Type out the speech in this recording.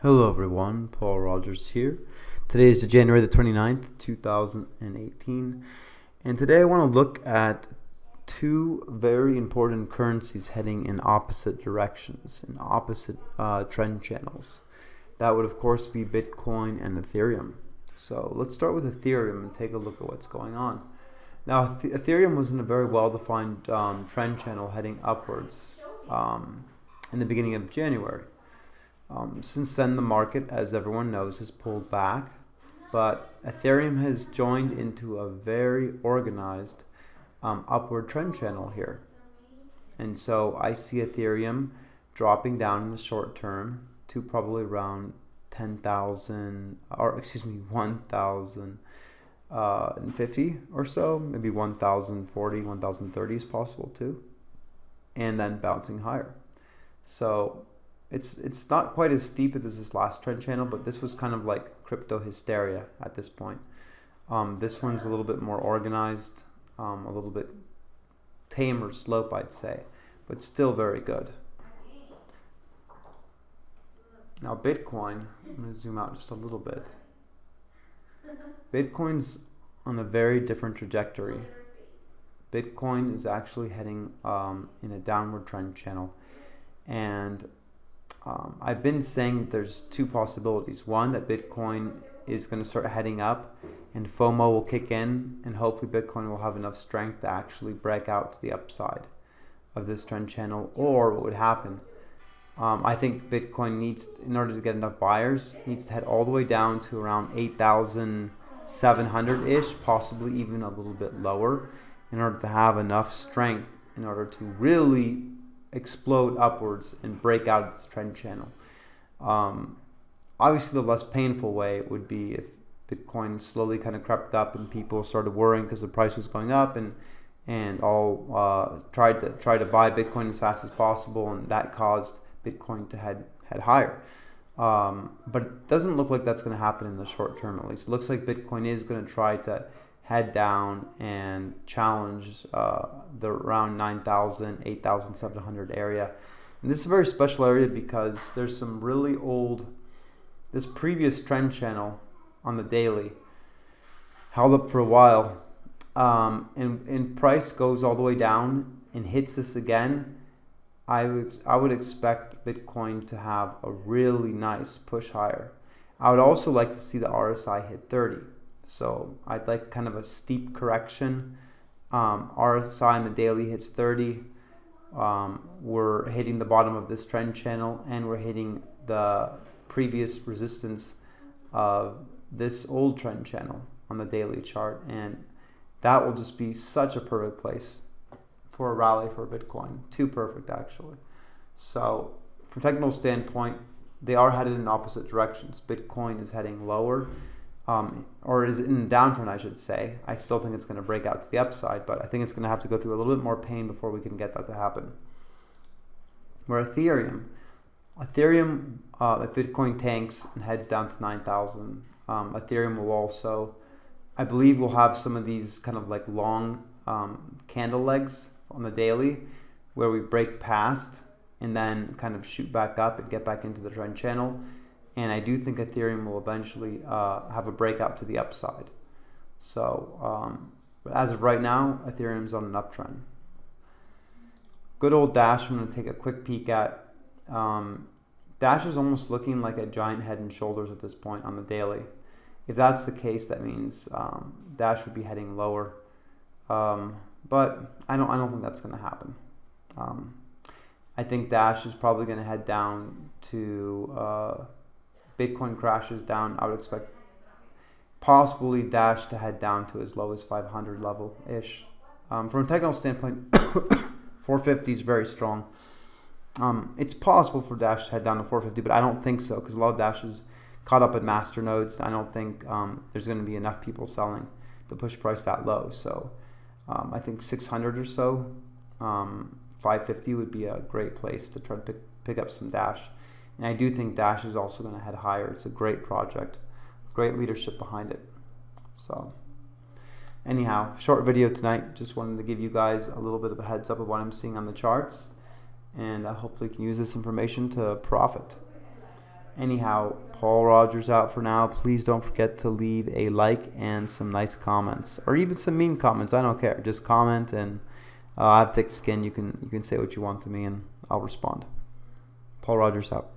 Hello everyone, Paul Rogers here. Today is January the 29th, 2018, and today I want to look at two very important currencies heading in opposite directions, in opposite trend channels. That would of course be Bitcoin and Ethereum. So let's start with Ethereum and take a look at what's going on. Now Ethereum was in a very well-defined trend channel heading upwards in the beginning of January. Since then, the market, as everyone knows, has pulled back, but Ethereum has joined into a very organized upward trend channel here. And so I see Ethereum dropping down in the short term to probably around 10,000, or excuse me, 1,050 or so, maybe 1,040, 1,030 is possible too, and then bouncing higher. So it's not quite as steep as this last trend channel, but this was kind of like crypto hysteria at this point. This one's a little bit more organized, a little bit tamer slope, I'd say, but still very good. Now Bitcoin, I'm going to zoom out just a little bit. Bitcoin's on a very different trajectory. Bitcoin is actually heading in a downward trend channel, and I've been saying that there's two possibilities. One, that Bitcoin is going to start heading up and FOMO will kick in, and hopefully Bitcoin will have enough strength to actually break out to the upside of this trend channel. Or what would happen, I think Bitcoin needs, in order to get enough buyers, needs to head all the way down to around 8,700-ish, possibly even a little bit lower, in order to have enough strength in order to really explode upwards and break out of this trend channel. Obviously, the less painful way would be if Bitcoin slowly kind of crept up and people started worrying because the price was going up, and all tried to buy Bitcoin as fast as possible, and that caused Bitcoin to head higher. But it doesn't look like that's going to happen in the short term, at least. It looks like Bitcoin is going to try to head down and challenge the around 9,000, 8,700 area. And this is a very special area because there's some really old, this previous trend channel on the daily held up for a while, and price goes all the way down and hits this again. I would expect Bitcoin to have a really nice push higher. I would also like to see the RSI hit 30. So I'd like kind of a steep correction. RSI on the daily hits 30. We're hitting the bottom of this trend channel, and we're hitting the previous resistance of this old trend channel on the daily chart. And that will just be such a perfect place for a rally for Bitcoin. Too perfect, actually. So from a technical standpoint, they are headed in opposite directions. Bitcoin is heading lower. Or is in a downtrend, I should say. I still think it's going to break out to the upside, but I think it's going to have to go through a little bit more pain before we can get that to happen. Where Ethereum, if Bitcoin tanks and heads down to 9,000, Ethereum will also, I believe, will have some of these kind of like long candle legs on the daily where we break past and then kind of shoot back up and get back into the trend channel. And I do think Ethereum will eventually have a breakout to the upside. So, but as of right now, Ethereum's on an uptrend. Good old Dash, I'm going to take a quick peek at. Dash is almost looking like a giant head and shoulders at this point on the daily. If that's the case, that means Dash would be heading lower. But I don't think that's going to happen. I think Dash is probably going to head down to. Bitcoin crashes down, I would expect possibly Dash to head down to as low as 500 level-ish. From a technical standpoint, 450 is very strong. It's possible for Dash to head down to 450, but I don't think so, because a lot of Dash is caught up in master nodes. I don't think there's going to be enough people selling to push price that low. So I think 600 or so, 550 would be a great place to try to pick up some Dash. And I do think Dash is also going to head higher. It's a great project, great leadership behind it. So anyhow, short video tonight. Just wanted to give you guys a little bit of a heads up of what I'm seeing on the charts, and hopefully you can use this information to profit. Anyhow, Paul Rogers out for now. Please don't forget to leave a like and some nice comments, or even some mean comments. I don't care. Just comment, and I have thick skin. You can say what you want to me, and I'll respond. Paul Rogers out.